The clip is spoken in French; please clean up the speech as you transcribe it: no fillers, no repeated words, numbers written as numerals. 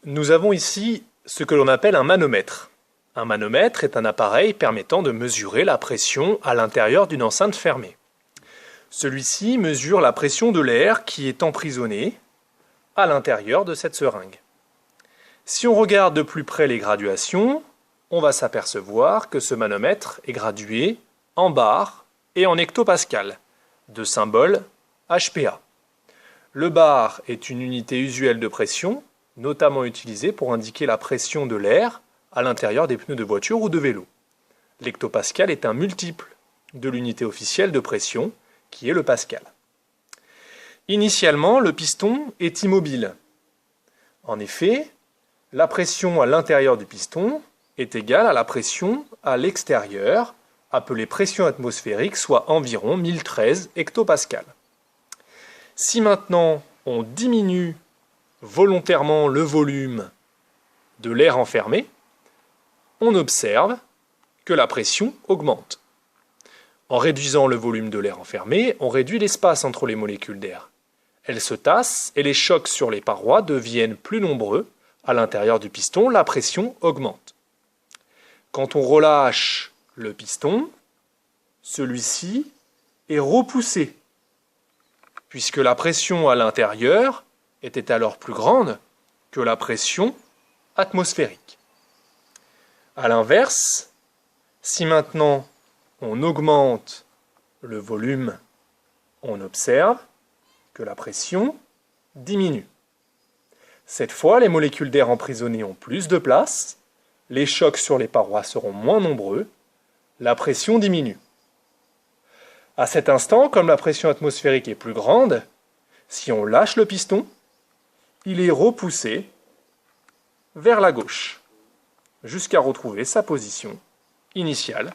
Nous avons ici ce que l'on appelle un manomètre. Un manomètre est un appareil permettant de mesurer la pression à l'intérieur d'une enceinte fermée. Celui-ci mesure la pression de l'air qui est emprisonné à l'intérieur de cette seringue. Si on regarde de plus près les graduations, on va s'apercevoir que ce manomètre est gradué en bar et en hectopascal, de symbole HPA. Le bar est une unité usuelle de pression, notamment utilisée pour indiquer la pression de l'air à l'intérieur des pneus de voiture ou de vélo. L'hectopascal est un multiple de l'unité officielle de pression, qui est le pascal. Initialement, le piston est immobile. En effet, la pression à l'intérieur du piston est égale à la pression à l'extérieur, appelée pression atmosphérique, soit environ 1013 hectopascales. Si maintenant on diminue volontairement le volume de l'air enfermé, on observe que la pression augmente. En réduisant le volume de l'air enfermé, on réduit l'espace entre les molécules d'air. Elles se tassent et les chocs sur les parois deviennent plus nombreux. À l'intérieur du piston, la pression augmente. Quand on relâche le piston, celui-ci est repoussé, puisque la pression à l'intérieur était alors plus grande que la pression atmosphérique. A l'inverse, si maintenant on augmente le volume, on observe que la pression diminue. Cette fois, les molécules d'air emprisonnées ont plus de place, les chocs sur les parois seront moins nombreux, la pression diminue. À cet instant, comme la pression atmosphérique est plus grande, si on lâche le piston, il est repoussé vers la gauche, jusqu'à retrouver sa position initiale